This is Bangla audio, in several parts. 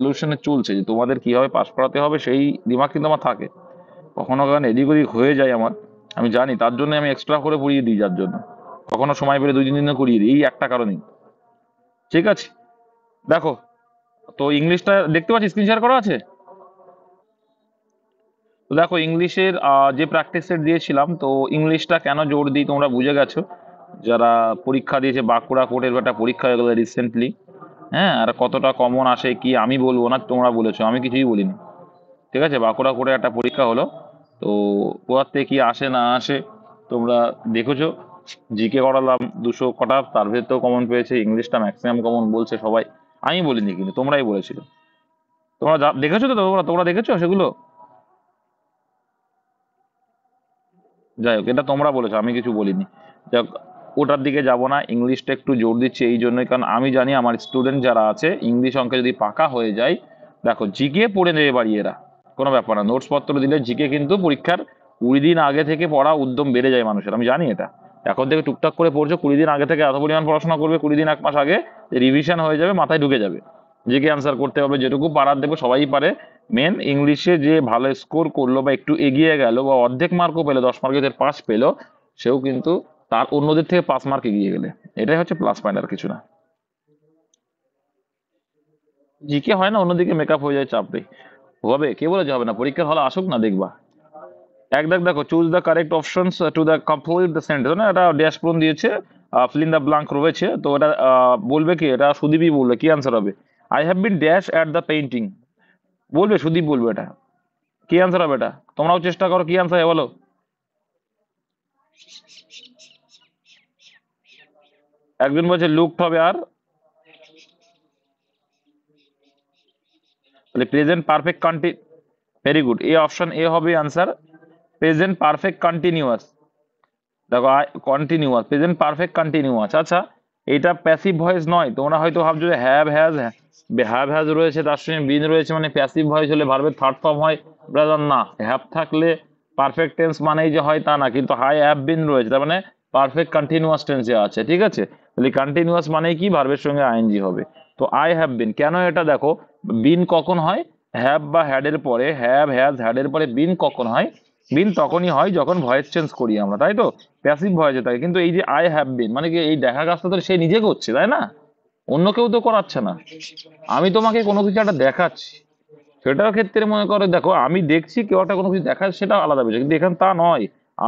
সলিউশনে চলছে যে তোমাদের কিভাবে পাস করাতে হবে, সেই দিমাগ কিন্তু আমার থাকে। কখনো কখনো এদিক ওদিক হয়ে যায় আমার, আমি জানি, তার জন্য আমি এক্সট্রা করে পড়িয়ে দিই, যার জন্য কখনো সময় পেলে 2-3 দিনে করিয়ে দিই, এই একটা কারণেই। ঠিক আছে, দেখো, তো ইংলিশটা দেখতে পাচ্ছি স্ক্রিন শেয়ার করা আছে। তো দেখো ইংলিশের যে প্র্যাকটিস সেট দিয়েছিলাম, তো ইংলিশটা কেন জোর দিই তোমরা বুঝে গেছো, যারা পরীক্ষা দিয়েছে। বাঁকুড়া কোর্টের একটা পরীক্ষা হয়ে গেলো রিসেন্টলি, হ্যাঁ, আর কতটা কমন আসে কি আমি বলবো না, তোমরা বলেছো, আমি কিছুই বলিনি। ঠিক আছে, বাঁকুড়া কোর্টে একটা পরীক্ষা হলো, তো কোয়ার থেকে কি আসে না আসে তোমরা দেখেছো। জিকে করালাম 200 কটা, তার ভেতরেও কমন পেয়েছে, ইংলিশটা ম্যাক্সিমাম কমন বলছে সবাই, আমি বলিনি কিন্তু তোমরাই বলেছিল। তোমরা দেখেছো তো, তোমরা তোমরা দেখেছো সেগুলো। যাই হোক, এটা তোমরা বলেছো, আমি কিছু বলিনি। যাই হোক, ওটার দিকে যাব না, ইংলিশটা একটু জোর দিচ্ছি এই জন্যই, কারণ আমি জানি আমার স্টুডেন্ট যারা আছে ইংলিশ অঙ্কে যদি পাকা হয়ে যায়, দেখো জিকে পড়ে নেবে বাড়ি এরা, কোনো ব্যাপার না। নোটস পত্র দিলে জিকে কিন্তু পরীক্ষার 20 দিন আগে থেকে পড়া উদ্যম বেড়ে যায় মানুষের, আমি জানি এটা। এখন থেকে টুকটাক করে পড়ছো, 20 দিন আগে থেকে এত পরিমাণ পড়াশোনা করবে, 20 দিন 1 মাস আগে রিভিশন হয়ে যাবে, মাথায় ঢুকে যাবে, জিকে অ্যান্সার করতে পারবে, যেটুকু পারার দেবো সবাই পারে। মেন ইংলিশে যে ভালো স্কোর করলো বা একটু এগিয়ে গেল বা অর্ধেক মার্কও পেলো, 10 মার্কের পাস পেলো, সেও কিন্তু তার অন্যদের থেকে 5 মার্ক এগিয়ে গেলে, এটাই হচ্ছে প্লাস পয়েন্ট, আর কিছু না। জিকে হয় না, অন্যদিকে মেকআপ হয়ে যায়, চাপ নেই। হবে, কে বলেছে হবে না, পরীক্ষার হলে আসুক না, দেখবা। এক দেখ, দেখো, choose the correct options to the complete the sentence, না এটা ড্যাশ পূরণ দিয়েছে, ফিল ইন দ্য ব্ল্যাঙ্ক রয়েছে, তো এটা বলবে কি, এটা সুদীপই বলবে, কি আনসার হবে। I have been dash at the painting, বলবে সুদীপ বলবে এটা, কি আনসার হবে এটা, তোমরাও চেষ্টা করো, কি আনসার হবে বলো। একজন বলছে লুকড হবে, আর তাহলে প্রেজেন্ট পারফেক্ট কন্টি, very good, A option A হবে আনসার, প্রেজেন্ট পারফেক্ট কন্টিনিউয়াস। দেখো কন্টিনিউয়াস, প্রেজেন্ট পারফেক্ট কন্টিনিউয়াস, আচ্ছা, এটা প্যাসিভ ভয়েস নয়। তোমরা হয়তো ভাবছো যে হ্যাভ হ্যাজ রয়েছে, তার সঙ্গে বিন রয়েছে, মানে প্যাসিভ ভয়েস হলে ভার্বের থার্ড ফর্ম হয়। ব্রাদার না, হ্যাভ থাকলে পারফেক্ট টেন্স মানেই যে হয় তা না, কিন্তু হাই হ্যাভ বিন রয়েছে, তার মানে পারফেক্ট কন্টিনিউয়াস টেন্সে আছে। ঠিক আছে, তাহলে কন্টিনিউয়াস মানেই কি, ভার্বের সঙ্গে আইএনজি হবে। তো আই হ্যাভ বিন, কেন এটা দেখো, বিন কখন হয়, হ্যাভ বা হ্যাড এর পরে, হ্যাভ হ্যাজ হ্যাড এর পরে বিন কখন হয়, বিন তখনই হয় যখন ভয়েস চেঞ্জ করি আমরা, তাই তো, প্যাসিভ ভয়েসে থাকে। কিন্তু এই যে আই হ্যাভ বিন, মানে কি, এই দেখা কাজটা তো সে নিজে করছে, তাই না, অন্য কেউ তো করাচ্ছে না। আমি তোমাকে কোনো কিছু একটা দেখাচ্ছি, সেটার ক্ষেত্রে মনে করো, দেখো আমি দেখছি কেউ একটা কোনো কিছু দেখাচ্ছে, সেটা আলাদা বিষয়, কিন্তু এখানে তা নয়।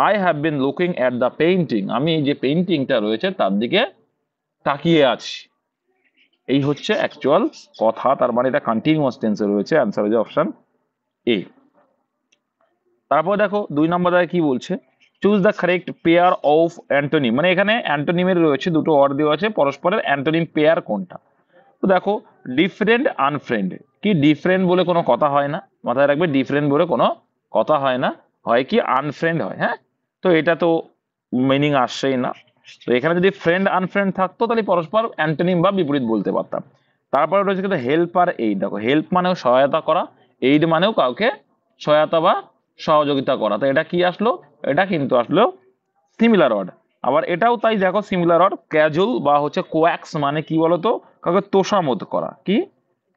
I have been looking at the painting, আমি এই যে পেইন্টিংটা রয়েছে তার দিকে তাকিয়ে আছি, এই হচ্ছে অ্যাকচুয়াল কথা, তার মানে এটা কন্টিনিউয়াস টেন্সে রয়েছে, অ্যান্সার হচ্ছে অপশন এ। তারপর দেখো 2 নম্বর কি বলছে, choose the correct pair of antonym, মানে এখানে অ্যান্টোনিমের রয়েছে দুটো ওয়ার্ড দেওয়া আছে পরস্পরের, অ্যান্টোনিম পেয়ার কোনটা। তো দেখো, ডিফারেন্ট আনফ্রেন্ড, কি ডিফারেন্ট বলে কোনো কথা হয় না, মাথায় রাখবে, ডিফারেন্ট বলে কোনো কথা হয় না, হয় কি আনফ্রেন্ড হয়, হ্যাঁ। তো এটা তো মিনিং আসছেই না। তো এখানে যদি ফ্রেন্ড আনফ্রেন্ড থাকতো তাহলে পরস্পর অ্যান্টোনিম বা বিপরীত বলতে পারতাম। তারপরে রয়েছে কিন্তু হেল্প আর এইড, দেখো হেল্প মানেও সহায়তা করা, এইড মানেও কাউকে সহায়তা বা সহযোগিতা করা, তো এটা কি আসলো, এটা কিন্তু আসলো সিমিলার ওয়ার্ড। আবার এটাও তাই, দেখো সিমিলার ওয়ার্ড, ক্যাজুয়াল বা হচ্ছে কোয়াক্স মানে কি বলতো, কাউকে তোষামোদ করা, কি,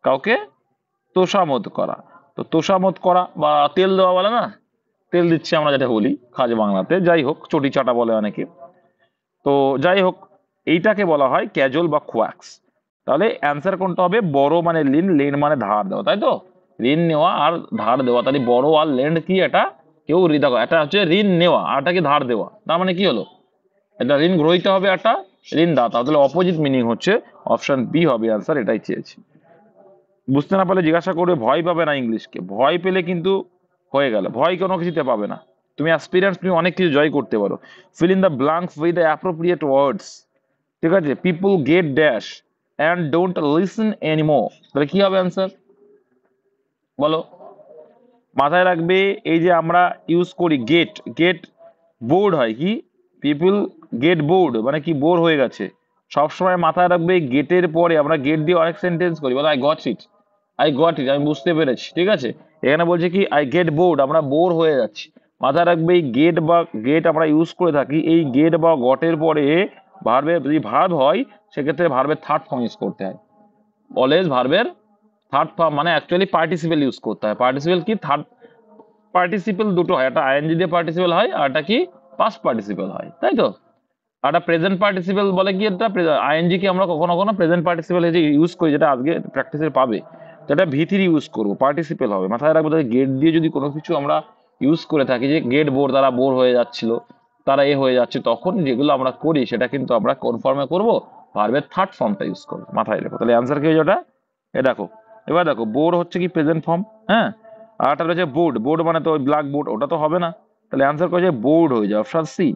কাউকে তোষামোদ করা। তো তোষামোদ করা বা তেল দেওয়া বলে না, তেল দিচ্ছে আমরা যেটা বলি খাজ বাংলাতে, যাই হোক, চটি চাটা বলে অনেকে। তো যাই হোক, এইটাকে বলা হয় ক্যাজুয়াল বা কোয়াক্স। তাহলে অ্যান্সার কোনটা হবে, বড় মানে লিন, লেন মানে ধার দেওয়া, তাই তো, ঋণ নেওয়া আর ধার দেওয়া, তাহলে বড় আর লেন্ড কি, এটা কেউ দেখো, এটা হচ্ছে ঋণ নেওয়া আর এটা কি ধার দেওয়া, তার মানে কি হলো, এটা ঋণ গ্রহীত হবে, একটা ঋণ দাতা, তাহলে অপোজিট মিনিং হচ্ছে অপশন বি হবে অ্যান্সার, এটাই চেয়েছি। বুঝতে না পারলে জিজ্ঞাসা করবে, ভয় পাবে না ইংলিশকে, ভয় পেলে কিন্তু হয়ে গেল, ভয় কোনো কিছুতে পাবে না, তুমি অ্যাসপিরিয়েন্স, তুমি অনেক কিছু জয় করতে পারো। Fill in the blanks with the appropriate words, ঠিক আছে, people gate dash and don't listen anymore, তাহলে কি হবে অ্যান্সার বলো। মাথায় রাখবে, এই যে আমরা ইউজ করি গেট, গেট বোর্ড হয় কি, পিপল গেট বোর্ড মানে কি, বোর হয়ে গেছে। সবসময় মাথায় রাখবে, গেটের পরে আমরা গেট দিয়ে অনেক সেন্টেন্স করি, বলো I got it, I got it, আমি বুঝতে পেরেছি, ঠিক আছে। এখানে বলছে কি, আই গেট বোর্ড, আমরা বোর হয়ে যাচ্ছি। মাথায় রাখবে, এই গেট বা গেট আমরা ইউজ করে থাকি, এই গেট বা গটের পরে ভার্বের যদি ভার্ব হয়, সেক্ষেত্রে ভার্বের থার্ড ফর্ম ইউজ করতে হয়, অলওয়েজ ভার্বের থার্ড ফর্ম মানে অ্যাকচুয়ালি পার্টিসিপেল ইউজ করতে হয়। পার্টিসিপেল কি, থার্ড পার্টিসিপেল দুটো হয়, একটা আইএনজি দিয়ে পার্টিসিপেল হয় আর একটা কি পাস্ট পার্টিসিপেল হয়, তাই তো। আর একটা প্রেজেন্ট পার্টিসিপেল বলে কি, এটা আইএনজি কি আমরা কখনো কখনো প্রেজেন্ট পার্টিসিপেল যে ইউজ করি, যেটা আজকে প্র্যাকটিসে পাবে, যেটা ভি3 ইউজ করবো, পার্টিসিপেল হবে। মাথায় রাখবো, গেট দিয়ে যদি কোনো কিছু আমরা ইউজ করে থাকি, যে গেট বোর, তারা বোর হয়ে যাচ্ছিল, তারা হয়ে যাচ্ছে, তখন যেগুলো আমরা করি সেটা কিন্তু আমরা কোন ফর্মে করবো, ভার্বের থার্ড ফর্মটা ইউজ করবো। মাথায় রেখো, তাহলে অ্যান্সার কি হয়ে ওটা, এ দেখো। এবার দেখো, বোর হচ্ছে কি প্রেজেন্ট ফর্ম, হ্যাঁ। আর একটা রয়েছে বোর্ড, বোর্ড মানে তো ওই ব্ল্যাক বোর্ড, ওটা তো হবে না, তাহলে অ্যান্সার করেছে বোর্ড হয়ে যায়, অপশন সি।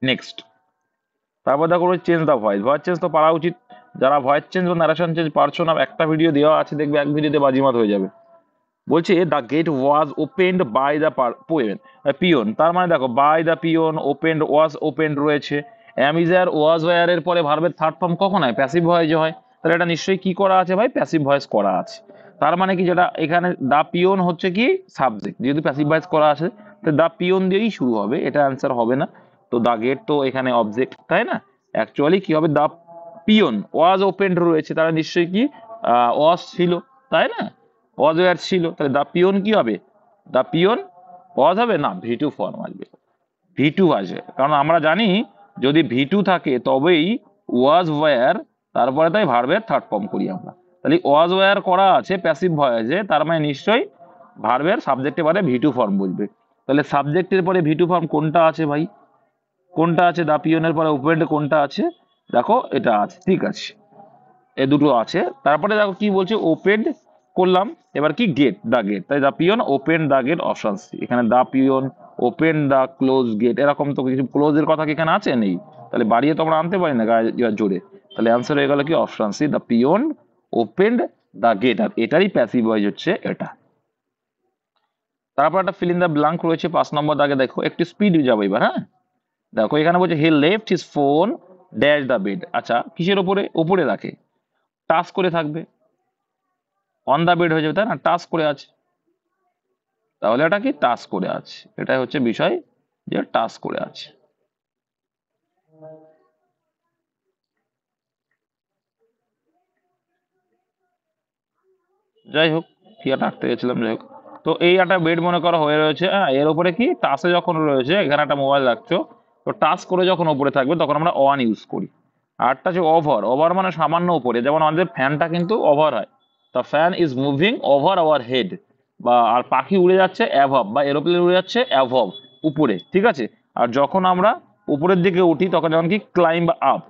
নেক্সট, তারপর দেখো change the voice, voice change তো পারা উচিত। যারা ভয়েস চেঞ্জ বা ন্যারেশন চেঞ্জ পারছো না, একটা ভিডিও দেওয়া আছে, দেখবে এক ভিডিওতে বাজিমাত হয়ে যাবে। বলছে the gate was opened by the peon, তার মানে দেখো by the peon, opened, was opened রয়েছে। Am is R, was were এর পরে ভার্বের থার্ড ফর্ম কখন হয়, প্যাসিভ ভয়েস হয়। তাহলে এটা নিশ্চয়ই কি করা আছে ভাই, প্যাসিভ ভয়েস করা আছে। তার মানে কি, যেটা এখানে দ্য পিওন হচ্ছে কি সাবজেক্ট, যেহেতু প্যাসিভ ভয়েস করা আছে, তো দ্য পিওন দিয়েই শুরু হবে, এটা অ্যান্সার হবে না। তো দ্য গেট তো এখানে অবজেক্ট, তাই না। অ্যাকচুয়ালি কি হবে, দ্য পিওন ওয়াজ ওপেন্ড রয়েছে, তারা নিশ্চয়ই কি ওয়াজ ছিল, তাই না, ওয়াজ ওয়ার ছিল, তাহলে দ্য পিওন কি হবে, দ্য পিওন ওয়াজ হবে না, ভি2 ফর্ম আসবে, ভি2 আসবে। কারণ আমরা জানি যদি ভি2 থাকে তবেই ওয়াজ ওয়ার, তারপরে তাই ভার্বের থার্ড ফর্ম করি আমরা। তাহলে ওয়াজ ওয়ার করা আছে প্যাসিভ ভয়েসে, তার মানে নিশ্চয়ই ভার্বের সাবজেক্টের পরে ভি2 ফর্ম বলবে। তাহলে সাবজেক্টের পরে ভি2 ফর্ম কোনটা আছে ভাই, কোনটা আছে, দ্য পিওনের পরে ওপেন্ড কোনটা আছে, দেখো এটা আছে, ঠিক আছে, এ দুটো আছে। তারপরে দেখো কি বলছে, ওপেন্ড করলাম, এবার কি গেট, দ্য গেট, তাই the peon open the gate, option C. এখানে the peon open the close gate, এরকম তো কিছু ক্লোজের কথা কি এখানে আছে, নেই, তাহলে বাড়িয়ে তো আমরা আনতে পারি না গায়ে জোরে। তাহলে অ্যান্সার হয়ে গেল কি option C, the peon opened the gate, আর এটারই প্যাসিভ ভয়েস হচ্ছে এটা। তারপর একটা ফিল ইন দ্য ব্ল্যাঙ্ক রয়েছে 5 নম্বর দাগে, দেখো একটু স্পিড যাবো এবার, হ্যাঁ। দেখো এখানে বলছে he left his phone dash the bed, আচ্ছা কিসের ওপরে, ওপরে রাখে, টাচ করে থাকবে, অন দা বেড হয়ে যাবে, তাই না, টাচ করে আছে, তাহলে এটা কি টাচ করে আছে, এটাই হচ্ছে বিষয়, যে টাচ করে আছে। যাই হোক, কি একটা আঁকতে গেছিলাম, যাই হোক। তো এই একটা বেড মনে করা হয়ে রয়েছে, হ্যাঁ, এর উপরে কি টাচে যখন রয়েছে, এখানে একটা মোবাইল রাখছো, তো টাচ করে যখন উপরে থাকবে তখন আমরা অন ইউজ করি। আরটা হচ্ছে ওভার, ওভার মানে সামান্য উপরে, যেমন আমাদের ফ্যানটা কিন্তু ওভার হয়, the fan is moving over our head, বা আর পাখি উড়ে যাচ্ছে অ্যাভব, বা এরোপ্লেন উড়ে যাচ্ছে অ্যাভব, উপরে, ঠিক আছে। আর যখন আমরা উপরের দিকে উঠি তখন যেমন কি ক্লাইম্ব আপ,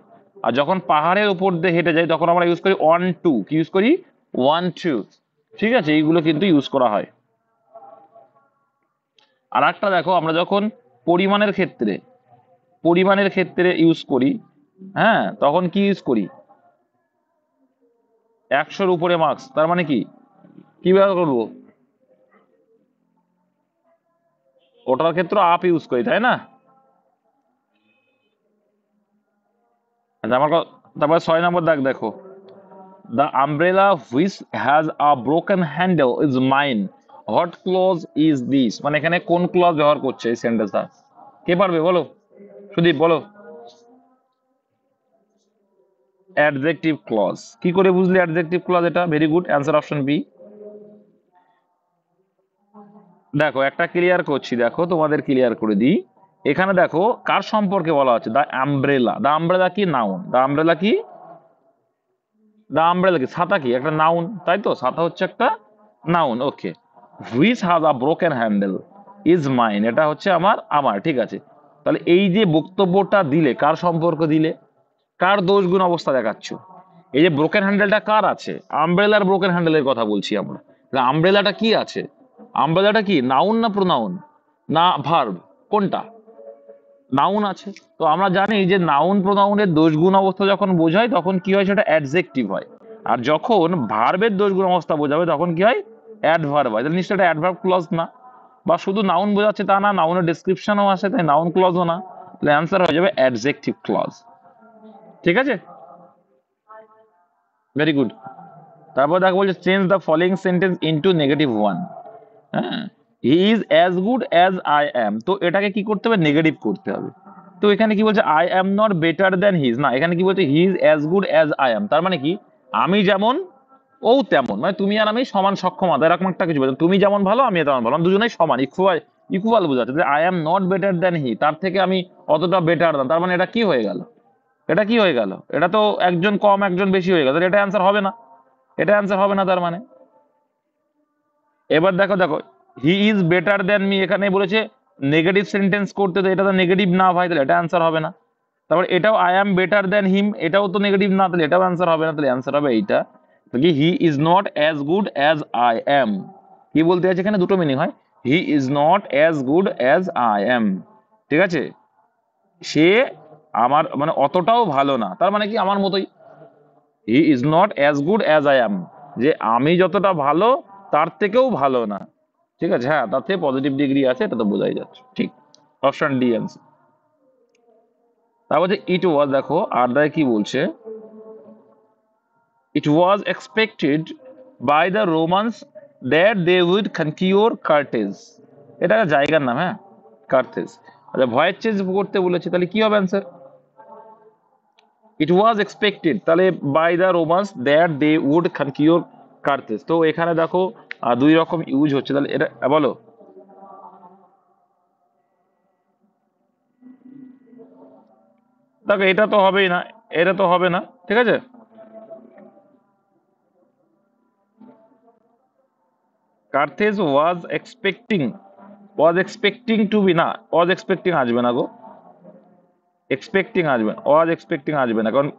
আর যখন পাহাড়ের উপর দিয়ে হেঁটে যাই তখন আমরা ইউজ করি ওয়ান টু, কি ইউজ করি, ওয়ান টু, ঠিক আছে, এইগুলো কিন্তু ইউজ করা হয়। আর একটা দেখো, আমরা যখন পরিমাণের ক্ষেত্রে, পরিমাণের ক্ষেত্রে ইউজ করি, হ্যাঁ, তখন কি ইউজ করি, 100-র উপরে মার্কস, তার মানে কি, কি ব্যবহার করবো, ওটার ক্ষেত্রে আপ ইউজ করি, তাই না। আচ্ছা, তারপরে 6 নম্বর দাগ দেখো, the umbrella which has a broken handle is mine, what clause is this, মানে এখানে কোন ক্লজ ব্যবহার করছে এই সেন্টেন্সটা, কে পারবে বলো, সুদীপ বলো। অ্যাডজেক্টিভ ক্লজ, কি করে বুঝলে অ্যাডজেক্টিভ ক্লজ এটা, very good, answer option B. দেখো একটা ক্লিয়ার করছি, দেখো তোমাদের ক্লিয়ার করে দিই। এখানে দেখো কার সম্পর্কে বলা হচ্ছে, দ্য আমব্রেলা, দ্য আমব্রেলা কি নাউন, দ্য আমব্রেলা কি, দ্য আমব্রেলা কি ছাতা, কি একটা নাউন, তাই তো, ছাতা হচ্ছে একটা noun, okay. Which has a broken handle is mine, এটা হচ্ছে আমার, ঠিক আছে। তাহলে এই যে বক্তব্যটা দিলে, কার সম্পর্ক দিলে, কার দোষ গুণ অবস্থা দেখাচ্ছ, এই যে ব্রোকেন হ্যান্ডেলটা কার আছে, আমব্রেলার ব্রোকেন হ্যান্ডেলের কথা বলছি আমরা। আমব্রেলাটা কি আছে, আমব্রেলাটা কি নাউন না প্রোনাউন না ভার্ব, কোনটা, নাউন আছে। তো আমরা জানি যে নাউন প্রোনাউনের দোষ গুণ অবস্থা যখন বোঝায় তখন কি হয়, সেটা অ্যাডজেক্টিভ হয়। আর যখন ভার্বের দোষ গুণ অবস্থা বোঝাবে তখন কি হয়, অ্যাডভার্ব হয়। তাহলে নিশ্চয়ই এটা অ্যাডভার্ব ক্লজ না, বা শুধু নাউন বোঝাচ্ছে তা না, নাউনের ডেসক্রিপশনও আছে, তাই নাউন ক্লজও না, তাহলে অ্যান্সার হয়ে যাবে অ্যাডজেক্টিভ ক্লজ, ঠিক আছে, ভেরি গুড। তারপর দেখো বলছে change the following sentence into -1, হ্যাঁ, he is as good as I am, তো এটাকে কি করতে হবে, নেগেটিভ করতে হবে। তো এখানে কি বলছে, I am not better than his, না, এখানে কি বলছে he is as good as I am, তার মানে কি, আমি যেমন ও তেমন, মানে তুমি আর আমি সমান সক্ষমতা এরকম একটা কিছু বোঝায়। তুমি যেমন ভালো আমি তেমন ভালো, আমরা দুজনেই সমান, ইকুয়াল, ইকুয়াল বোঝাচ্ছে যে I am not better than he, তার থেকে আমি অতটা বেটার না, তার মানে এটা কি হয়ে গেল, এটা কি হয়ে গেল, এটা তো একজন কম একজন বেশি হয়ে গেল, তাহলে এটা অ্যান্সার হবে না, এটা অ্যান্সার হবে না তার মানে। এবার দেখো দেখো, he is better than me, এখানে বলেছে নেগেটিভ সেন্টেন্স করতে, তো এটা তো নেগেটিভ না ভাই, তাহলে এটা অ্যান্সার হবে না। তারপর এটাও আই অ্যাম বেটার দ্যান হিম, এটাও তো নেগেটিভ না, তাহলে এটাও অ্যান্সার হবে না, তাহলে অ্যান্সার হবে এইটা। তো কি he is not as good as I am, কি বলতে আছে এখানে দুটো মিনিং হয়, he is not as good as I am, ঠিক আছে, সে আমার মানে অতটাও ভালো না, তার মানে কি আমার মতোই, he is not as good as I am, যে আমি যতটা ভালো তার থেকেও ভালো না, ঠিক আছে, হ্যাঁ তার থেকে পজিটিভ ডিগ্রি আছে, এটা তো বোঝাই যাচ্ছে, ঠিক, অপশন ডি অ্যান্সার। তারপর যে ইট ওয়াজ, দেখো আর দায় কি বলছে, it was expected by the Romans that they would conquer Carthage, এটা একটা জায়গার নাম, হ্যাঁ কার্থেজ। আচ্ছা ভয়েস চেঞ্জ করতে বলেছে, তাহলে কি হবে অ্যান্সার, ইট ওয়াজ এক্সপেক্টেড, তাহলে by the Romans that they would conquer Carthage, তো এখানে দেখো দুই রকম ইউজ হচ্ছে, তাহলে এটা বলো, দেখো এটা তো হবেই না, এটা তো হবে না, ঠিক আছে, Carthage was expecting to be, না ওয়াজ এক্সপেক্টিং আসবে না গো, এক্সপেক্টিং আসবে না, ওয়াজ এক্সপেক্টিং আসবে না, কারণ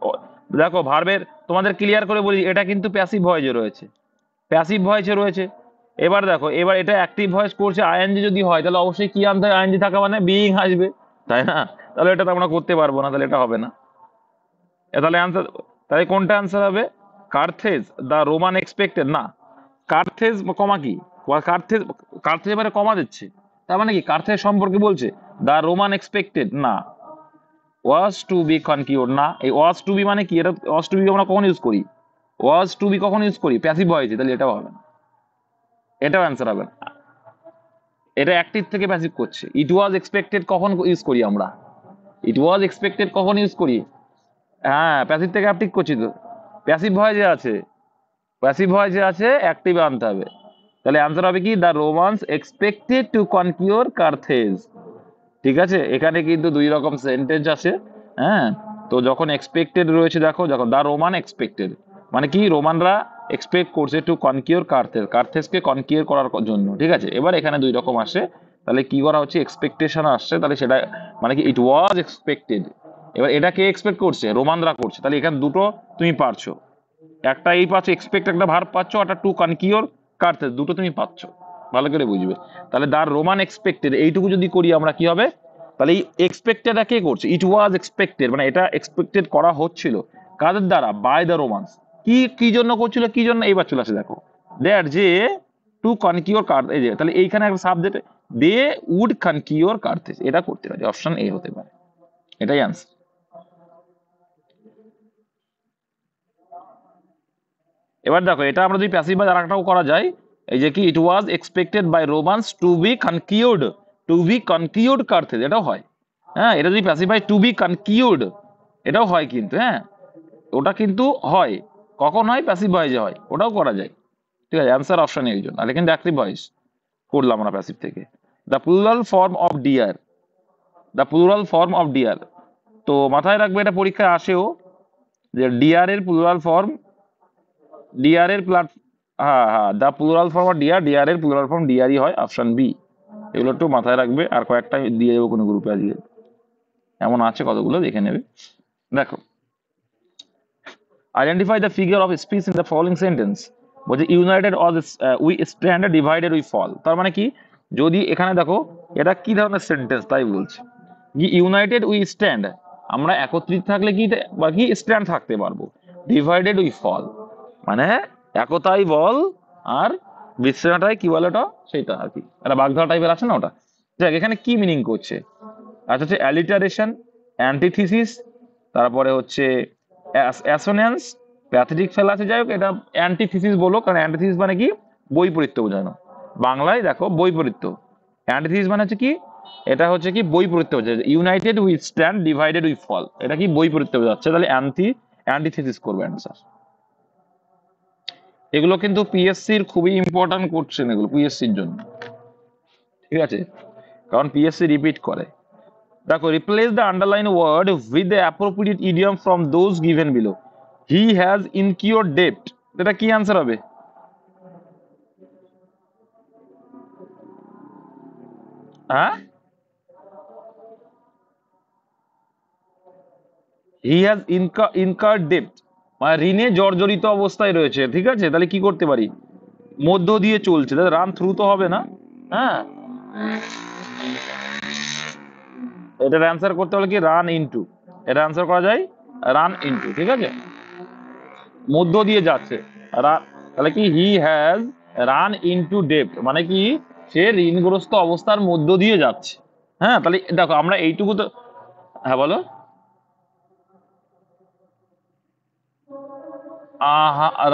দেখো ভার্বের, তোমাদের ক্লিয়ার করে বলি, এটা কিন্তু প্যাসিভ ভয়েসে রয়েছে, প্যাসিভ ভয়েসে রয়েছে। এবার দেখো, এবার এটা অ্যাক্টিভ ভয়েস করছে, আইএনজি যদি হয় তাহলে অবশ্যই কি আনতে হয়, আইএনজি থাকা মানে বিইং আসবে, তাই না, তাহলে এটা তো আমরা করতে পারবো না, তাহলে এটা হবে না, তাহলে আনসার, তাহলে কোনটা আনসার হবে, কার্থেজ দ্য রোমান এক্সপেক্টেড, না কার্থেজ কমা কি, কার্থেজ, কার্থেজ এবারে কমা দিচ্ছে, তার মানে কি কার্থেজ সম্পর্কে বলছে, দ্য রোমান এক্সপেক্টেড না, ওয়াজ টু বি কনকিউর, না এই ওয়াজ টু বি মানে কি, এটা ওয়াজ টু বি আমরা কখন ইউজ করি, ওয়াজ টু বি কখন ইউজ করি, প্যাসিভ ভয়েসে, তাহলে এটাও হবে না, এটাও অ্যান্সার হবে না, এটা অ্যাক্টিভ থেকে প্যাসিভ করছে। ইট ওয়াজ এক্সপেক্টেড কখন ইউজ করি আমরা, ইট ওয়াজ এক্সপেক্টেড কখন ইউজ করি, হ্যাঁ প্যাসিভ থেকে অ্যাক্টিভ করছি তো, প্যাসিভ ভয়েসে আছে, প্যাসিভ ভয়েসে আছে, অ্যাক্টিভে আনতে হবে, তাহলে অ্যান্সার হবে কি, the Romans expected to conquer Carthage, ঠিক আছে, এখানে কিন্তু দুই রকম সেন্টেন্স আছে, হ্যাঁ, তো যখন এক্সপেক্টেড রয়েছে, দেখো যখন দা রোমান এক্সপেক্টেড মানে কি, রোমানরা এক্সপেক্ট করছে টু কনকিওর কার্থেজ, কার্থেজকে কনকিওর করার জন্য, ঠিক আছে, এবার এখানে দুই রকম আসে, তাহলে কি করা হচ্ছে, এক্সপেকটেশন আসছে, তাহলে সেটা মানে কি, ইট ওয়াজ এক্সপেক্টেড, এবার এটা কে এক্সপেক্ট করছে, রোমানরা করছে, তাহলে এখানে দুটো তুমি পারছো, একটা এই পাচ্ছ এক্সপেক্ট, একটা ভার্ব পাচ্ছ, একটা টু কনকিওর কার্থেজ, দুটো তুমি পাচ্ছ, ভালো করে বুঝবে, তাহলে দা রোমান এক্সপেক্টেড এইটুকু যদি করি আমরা কি হবে, তাহলে এই এক্সপেক্টেড কে করছে, ইট ওয়াজ এক্সপেক্টেড মানে এটা এক্সপেক্টেড করা হচ্ছিল, কাদের দ্বারা, বাই দ্য রোমান্স, কি কি জন্য করছিল, কি জন্য, এইবার চলে আসে দেখো, দ্যাট যে টু কনকিওর কার্থেজ, এই যে তাহলে এইখানে একটা subject, they would conquer Carthage, এটা করতে পারে, অপশন এ হতে পারে, এটাই আনসার। এবার দেখো, এটা আমরা যদি প্যাসিভ ভার্ব আরেকটাও করা যায়, এই যে কি, it was expected by Romans to be conquered Carthage, এটাও হয়, হ্যাঁ এটা যদি প্যাসিভ হয় টু বি কনকিউড, এটাও হয় কিন্তু, হ্যাঁ ওটা কিন্তু হয়, কখন হয়, প্যাসিভ ভয়েসে হয়, ওটাও করা যায়, ঠিক আছে, অ্যান্সার অপশন এই জন্য, আর কিন্তু অ্যাক্টিভ ভয়েস করলাম আমরা প্যাসিভ থেকে। The plural form of deer, the plural form of deer, তো মাথায় রাখবে এটা পরীক্ষায় আসেও, যে ডিয়ার এর প্লুরাল ফর্ম, ডিআর এর প্লাট, হ্যাঁ হ্যাঁ, the plural form of DR, DR এর প্লুরাল ফর্ম ডিআরই হয়, অপশন বি, এগুলো একটু মাথায় রাখবে, আর কয়েকটা দিয়ে দেবো কোনো গ্রুপে আজকে, এমন আছে কতগুলো দেখে নেবে। দেখো, identify the figure of speech in the following sentence, বলছে united all we stand, divided we fall, তার মানে কি, যদি এখানে দেখো এটা কি ধরনের সেন্টেন্স তাই বলছে, কি ইউনাইটেড উই স্ট্যান্ড, আমরা একত্রিত থাকলে কি বা কি স্ট্যান্ড থাকতে পারবো, ডিভাইডেড উই ফল মানে একতাই বল, আর বিচ্ছিন্নতায় কি বলে ওটা, সেটা আর কি, একটা বাগধারা টাইপের আছে না ওটা, দেখ এখানে কি মিনিং করছে, আচ্ছা হচ্ছে অ্যালিটারেশন, অ্যান্টিথিসিস, তারপরে হচ্ছে অ্যাসোনেন্স, প্যাথেটিক ফেলা আছে, যাই হোক এটা অ্যান্টিথিসিস বলো, কারণ অ্যান্টিথিসিস মানে কি, বৈপরীত্য বোঝানো, বাংলায় দেখো বৈপরীত্য, অ্যান্টিথিসিস মানে হচ্ছে কি, এটা হচ্ছে কি বৈপরীত্য বোঝাচ্ছে, united we stand, divided we fall, এটা কি বৈপরীত্য বোঝাচ্ছে, তাহলে অ্যান্টিথিসিস করবে অ্যান্সার। এগুলো কিন্তু পিএসসির খুবই ইম্পর্টেন্ট কোশ্চেন, এগুলো পিএসসির জন্য, ঠিক আছে, কারণ পিএসসি রিপিট করে। দেখো, replace the underline word with the appropriate idiom from those given below. He has incurred debt, এটা কি আনসার হবে? হ্যাঁ, হি হ্যাজ ইনকার্ড ডেট মানে ঋণে জর্জরিত অবস্থায় রয়েছে, ঠিক আছে, তাহলে কি করতে পারি? মধ্য দিয়ে চলছে, তাহলে রান থ্রু তো হবে না। হ্যাঁ, এটার অ্যান্সার করতে হলে কি রান ইনটু, এটা অ্যান্সার করা যায় রান ইনটু, ঠিক আছে, মধ্য দিয়ে যাচ্ছে। তাহলে কি he has run into debt মানে কি সে ঋণগ্রস্ত অবস্থার মধ্য দিয়ে যাচ্ছে। হ্যাঁ, তাহলে দেখো আমরা এইটুকু তো, হ্যাঁ বলো।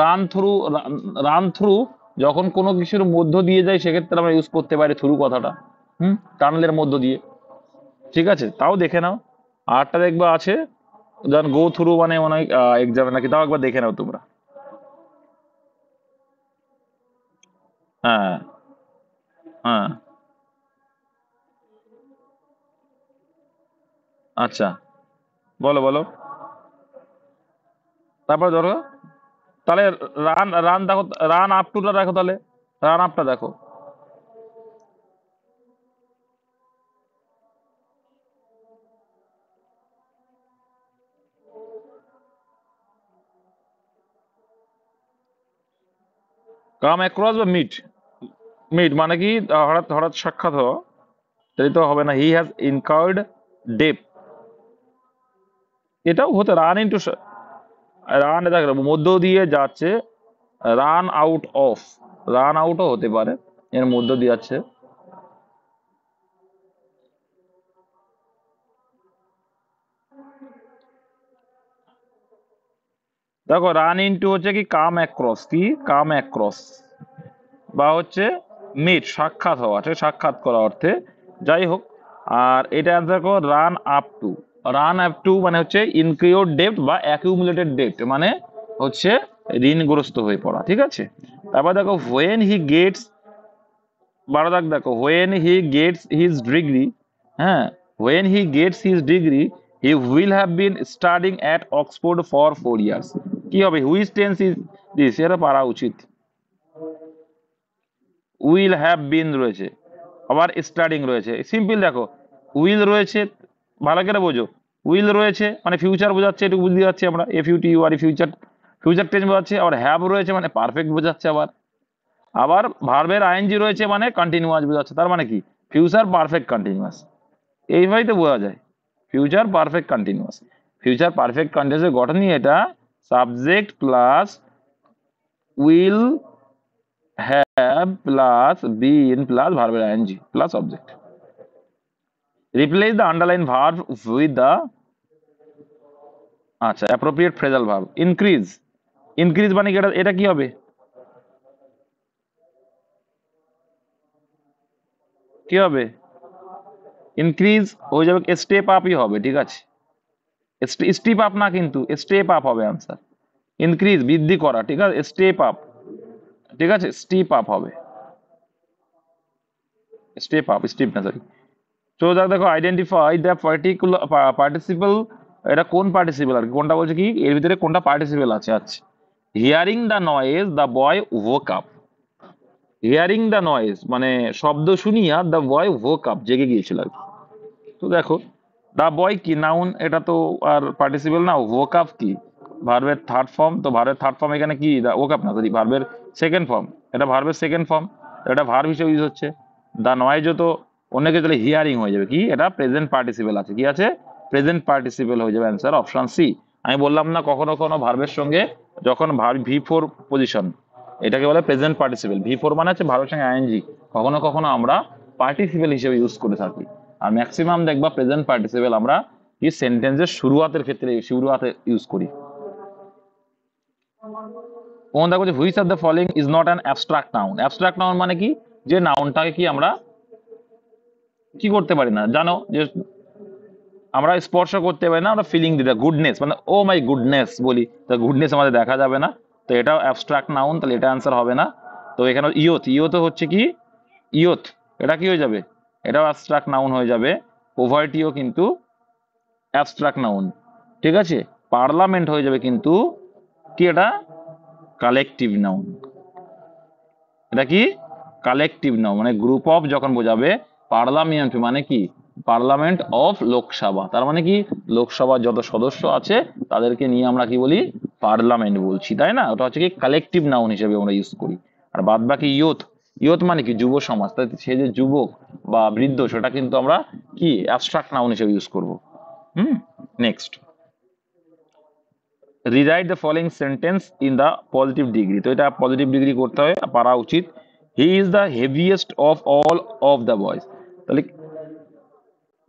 রান থ্রু, রান থ্রু যখন কোনো কিছুর মধ্য দিয়ে যায় সেক্ষেত্রে আমরা ইউজ করতে পারি থ্রু কথাটা, টানেলের মধ্য দিয়ে, ঠিক আছে, তাও দেখে নাও। আরটা দেখবা আছে, যেমন গো থ্রু মানে অনেক এক্সামে নাকি, তাও একবার দেখে নাও তোমরা। হ্যাঁ, হ্যাঁ, আচ্ছা, বলো বলো, তারপর ধরো, তাহলে রান রান দেখো, রান আপ টুটা দেখো, তাহলে রান আপটা দেখো। কাম অ্যাক্রস বা মিট, মিট মানে কি হঠাৎ হঠাৎ সাক্ষাৎ হওয়া, তাই তো হবে না। হি হ্যাজ ইনকার্ড ডেপ, এটাও হতে রান ইন্টু, রান দেখো মধ্য দিয়ে যাচ্ছে, রান আউট অফ, রান আউটও হতে পারে, এর মধ্য দিয়ে যাচ্ছে। দেখো রান ইনটু হচ্ছে কি কাম অ্যাক্রস, কি কাম অ্যাক্রস, বা হচ্ছে মিট সাক্ষাৎ হওয়া, ঠিক সাক্ষাৎ করা অর্থে, যাই হোক। আর এটা অ্যান্সার করো run up to, run up to মানে হচ্ছে ইনক্রিওর ডেপ্ট বা অ্যাকিউমুলেটেড ডেপ্ট মানে হচ্ছে ঋণগ্রস্ত হয়ে পড়া, ঠিক আছে। তারপর দেখো হোয়েন হি গেটস, 12 দাগ দেখো, when he gets his degree, হ্যাঁ, when he gets his degree he will have been studying at Oxford for 4 years. কি হবে? হুইচ টেন্স ইজ দিস, এটা পারা উচিত। উইল হ্যাভ বিন রয়েছে, আবার স্টাডিং রয়েছে, সিম্পল দেখো, উইল রয়েছে, ভালো করে বোঝো, উইল রয়েছে মানে ফিউচার বোঝাচ্ছে, এটুকু বুঝতে যাচ্ছি আমরা, F U T U R, future, future tense বোঝাচ্ছে। আবার হ্যাভ রয়েছে মানে পারফেক্ট বোঝাচ্ছে, আবার আবার ভার্বের আইএনজি রয়েছে মানে কন্টিনিউয়াস বোঝাচ্ছে, তার মানে কি ফিউচার পারফেক্ট কন্টিনিউয়াস, এইভাবেই তো বোঝা যায় future perfect continuous. Future perfect কন্টিনিউয়াসের গঠনই এটা, subject plus will have plus been plus ভার্বের ING plus object. Replace the underline verb with the, আচ্ছা, appropriate phrasal verb. Increase, increase মানে কি, এটা এটা কি হবে? কি হবে? ইনক্রিজ হয়ে যাবে স্টেপ আপই হবে, ঠিক আছে, স্টেপ আপ না, কিন্তু স্টেপ আপ হবে আনসার। ইনক্রিজ বৃদ্ধি করা, ঠিক আছে, স্টেপ আপ, ঠিক আছে, স্টেপ আপ হবে, স্টেপ আপ, স্টেপ না সরি। তো দেখো আইডেন্টিফাই দ্য পার্টিকুলার পার্টিসিপল, এটা কোন পার্টিসিপল আর কি, কোনটা বলছে কি এর ভিতরে কোনটা পার্টিসিপল আছে। আচ্ছা, hearing the noise the boy woke up, hearing the noise মানে শব্দ শুনিয়া দ্য বয় woke up জেগে গিয়েছিল আর কি। তো দেখো দা বয় কি নাউন, এটা তো আর পার্টিসিপল না, woke up কি ভার্বের থার্ড ফর্ম, তো ভার্বের থার্ড ফর্ম এখানে কি woke up না সরি, ভার্বের সেকেন্ড ফর্ম, এটা ভার্বের সেকেন্ড ফর্ম, এটা ভার্ব হিসেবে ইউজ হচ্ছে। দা নয়েজও তো অন্য কিছু, তাহলে হিয়ারিং হয়ে যাবে কি, এটা প্রেজেন্ট পার্টিসিপল আছে, কি আছে, প্রেজেন্ট পার্টিসিপল হয়ে যাবে, অ্যান্সার অপশন সি। আমি বললাম না কখনো কখনো ভার্বের সঙ্গে যখন ভার্ব V4 পজিশন, এটাকে বলে প্রেজেন্ট পার্টিসিপল, V4 মানে হচ্ছে ভার্বের সঙ্গে আইএনজি, কখনো কখনো আমরা পার্টিসিপল হিসেবে ইউজ করে থাকি। আর ম্যাক্সিমাম দেখবা প্রেজেন্ট পার্টিসিপল আমরা কি সেন্টেন্সের শুরুয়াতের ক্ষেত্রে শুরুয়াতে ইউজ করি। কোন দেখো যে which of the following is not an abstract noun, abstract noun মানে কি, যে নাউনটাকে কি আমরা কি করতে পারি না, জানো যে আমরা স্পর্শ করতে পারি না, আমরা ফিলিং দিই, গুডনেস মানে ও মাই গুডনেস বলি, তা গুডনেস আমাদের দেখা যাবে না, তো এটাও অ্যাবস্ট্রাক্ট নাউন, তাহলে এটা অ্যান্সার হবে না। তো এখানে ইয়থ, ইয়থ হচ্ছে কি ইয়থ, এটা কি হয়ে যাবে, এটাও অ্যাবস্ট্রাক্ট নাউন হয়ে যাবে। পভার্টিও কিন্তু অ্যাবস্ট্রাক্ট নাউন, ঠিক আছে। পার্লামেন্ট হয়ে যাবে কিন্তু কি, এটা কালেকটিভ নাউন। এটা কি কালেকটিভ নাউন, মানে গ্রুপ অফ যখন বোঝাবে। পার্লামেন্ট মানে কি, পার্লামেন্ট অফ লোকসভা, তার মানে কি লোকসভার যত সদস্য আছে তাদেরকে নিয়ে আমরা কি বলি, পার্লামেন্ট বলছি, তাই না। ওটা হচ্ছে কি কালেকটিভ নাউন হিসেবে আমরা ইউজ করি। আর বাদ বাকি ইয়ুথ, ইয়ুথ মানে কি যুব সমাজ, তাই সে যে যুবক বা বৃদ্ধ সেটা কিন্তু আমরা কি অ্যাবস্ট্রাক্ট নাউন হিসেবে ইউজ করব। Next, rewrite the following sentence in the positive degree. তো এটা পজিটিভ ডিগ্রি করতে হয়, পারা উচিত। He is the heaviest of all of the boys, তাহলে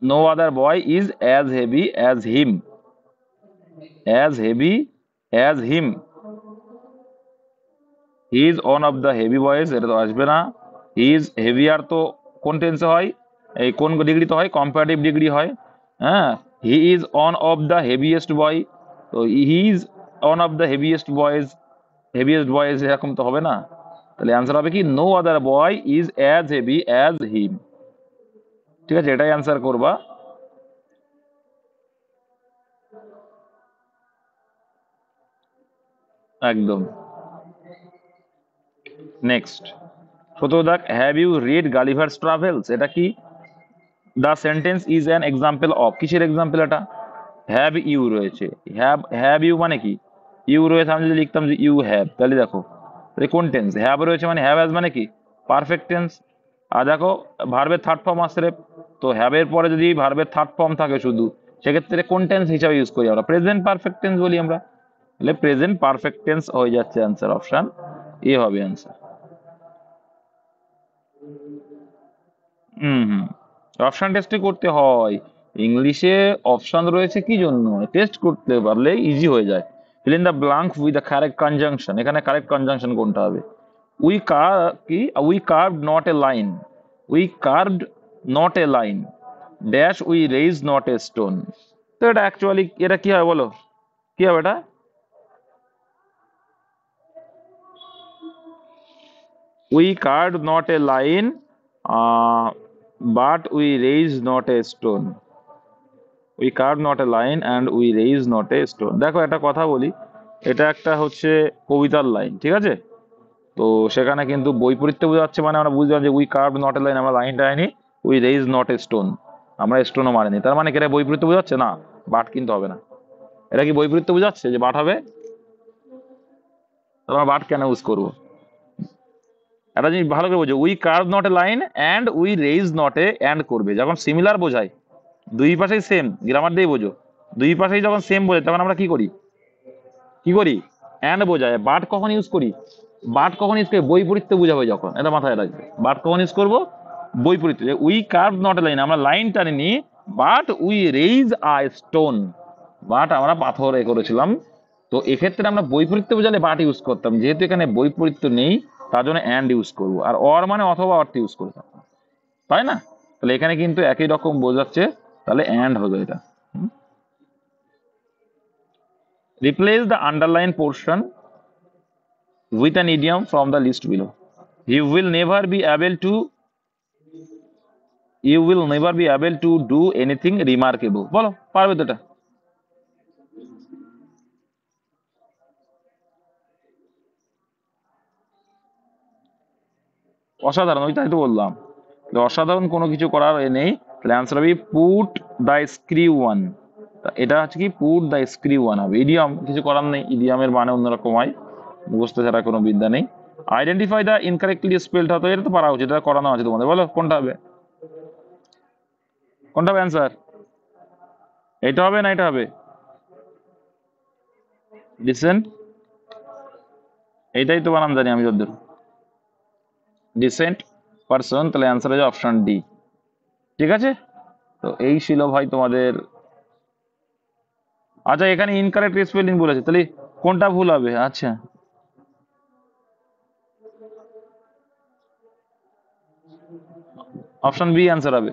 no other boy is as heavy as him, as heavy as him. He is one of the heavy boys, এটা তো আসবে না। হি ইজ হেভিয়ার তো কোন টেন্সে হয়, এই কোন ডিগ্রি তো হয়, কম্পারেটিভ ডিগ্রি হয়। হ্যাঁ, he is one of the heaviest boy, তো he is one of the heaviest boys, heaviest boys এরকম তো হবে না। তাহলে অ্যান্সার হবে কি no other boy is as heavy as him, ঠিক আছে, এটাই অ্যান্সার করবা। একদম। নেক্সট, সতেরো দাগ, have you read Gulliver's Travels, এটা কি, the sentence is an example of, কিসের এক্সাম্পল এটা, হ্যাভ ইউ রয়েছে, হ্যাভ হ্যাভ ইউ মানে কি, ইউ রয়েছে, আমি যদি লিখতাম যে ইউ হ্যাভ, তাহলে দেখো তাহলে কোন টেন্স, হ্যাভ রয়েছে মানে হ্যাভ অ্যাজ মানে কি পারফেক্ট টেন্স। আর দেখো ভার্বের থার্ড ফর্ম আসছে, তো হ্যাভের পরে যদি ভার্বের থার্ড ফর্ম থাকে শুধু, সেক্ষেত্রে কোন টেন্স হিসাবে ইউজ করি আমরা, প্রেজেন্ট পারফেক্ট টেন্স বলি আমরা, তাহলে প্রেজেন্ট পারফেক্ট টেন্স হয়ে যাচ্ছে অ্যান্সার, অপশন এ হবে অ্যান্সার। হুম, অপশন টেস্টই করতে হয়, ইংলিশে অপশন রয়েছে কি জন্য, টেস্ট করতে পারলে ইজি হয়ে যায়। Fill in the blank with the correct conjunction, এখানে কারেক্ট কনজাংশন কোনটা হবে, উই কার কি, we curved not a line, we curved not a line dash we raise not a stone. তো এটা অ্যাকচুয়ালি এটা কি হবে বলো, কি হবে এটা, we curved not a line but we raise not a stone, we carve not a line and we raise not a stone. দেখো একটা কথা বলি, এটা একটা হচ্ছে কবিতার লাইন, ঠিক আছে। তো সেখানে কিন্তু বৈপরীত্য বোঝাচ্ছে, মানে আমরা বুঝলাম যে we carve not a line, আমরা লাইনটা আনি, we raise not a stone, আমরা স্টোনও মারিনি, তার মানে কি এটা বৈপরীত্য বোঝাচ্ছে না, বাট কিন্তু হবে না। এটা কি বৈপরীত্য বোঝাচ্ছে যে বাট হবে, তাহলে আমরা বাট কেন ইউজ করবো, একটা জিনিস ভালো করে বোঝো, we carve not a line and we raise not a, and করবে যখন সিমিলার বোঝায়, দুই পাশেই সেম, গ্রামার দিয়ে বোঝো, দুই পাশেই যখন সেম বোঝায় তখন আমরা কি করি, কি করি অ্যান্ড বোঝায়। বাট কখন ইউজ করি, বাট কখন ইউজ করি বৈপরীত্য বোঝাবে যখন, এটা মাথায় রাখবে, বাট কখন ইউজ করবো বৈপরীত্য, we carve not a line আমরা লাইন টানিনি, but we raise a stone, but আমরা পাথর এ করেছিলাম। তো এক্ষেত্রে আমরা বৈপরীত্য বোঝালে বাট ইউজ করতাম, যেহেতু এখানে বৈপরীত্য নেই তার জন্য অ্যান্ড ইউজ করবো, আর অর মানে অথবা অর্থ ইউজ করতাম, তাই না। তাহলে এখানে কিন্তু একই রকম বোঝাচ্ছে, তাহলে অ্যান্ড হবে এটা। Replace the underline portion with an idiom from the list below. You will never be able to, you will never be able to do anything remarkable, বলো পারবে তো এটা, অসাধারণ, ওইটাই তো বললাম, অসাধারণ কোনো কিছু করার এ নেই, তাহলে অ্যান্সার হবে পুট দ্য স্ক্রিউ ওয়ান, এটা হচ্ছে কি পুট দ্য স্ক্রিউ ওয়ান হবে। ইডিয়ম কিছু করার নেই, ইডিয়মের মানে অন্যরকম হয়, বুঝতে ছাড়া কোনো বিদ্যা নেই। আইডেন্টিফাই দ্য ইনকারেক্টলি স্পেলড, হতো এটা তো পারা উচিত, এটা করানো আছে তোমাদের, বলো কোনটা হবে, কোনটা হবে অ্যান্সার, এটা হবে না এটা হবে, ডিসেন্ট, এইটাই তো বানাম জানি আমি যদ্দূর, ডিসেন্ট পারসন, তাহলে অ্যান্সার হচ্ছে অপশন ডি, ঠিক আছে। তো এই ছিল ভাই তোমাদের, আচ্ছা এখানে ইনকারেক্ট স্পেলিং বলেছে, তাহলে কোনটা ভুল হবে, আচ্ছা অপশন বি অ্যান্সার হবে,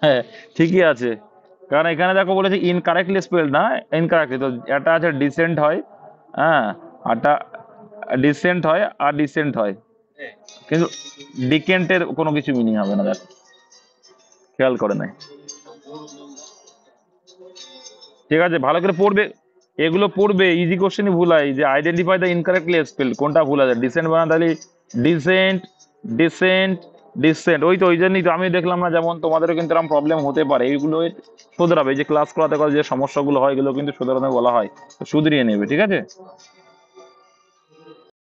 হ্যাঁ ঠিকই আছে, কারণ এখানে দেখো বলেছে ইনকারেক্টলি স্পেল না, ইনকারেক্টলি, তো এটা আছে ডিসেন্ট হয়, হ্যাঁ আরটা ডিসেন্ট হয় আর ডিসেন্ট হয়, কিন্তু ডিকেন্টের কোনো কিছু মিনিং হবে না, দেখ খেয়াল করে নাই। ঠিক আছে, ভালো করে পড়বে, এগুলো পড়বে, ইজি কোশ্চেনই ভুল হয়, যে আইডেন্টিফাই দ্য ইনকারেক্টলি স্পেল, কোনটা ভুল আছে, ডিসেন্ট বানাতে হলে ডিসেন্ট, ডিসেন্ট, ডিসেন্ট, ওই তো ওই জন্যই তো আমি দেখলাম না, যেমন তোমাদেরও কিন্তু এরকম প্রবলেম হতে পারে, এইগুলো শুধরাবে, এই যে ক্লাস করাতে করে যে সমস্যাগুলো হয় এগুলো কিন্তু শুধরাতে বলা হয়, তো শুধরিয়ে নেবে, ঠিক আছে।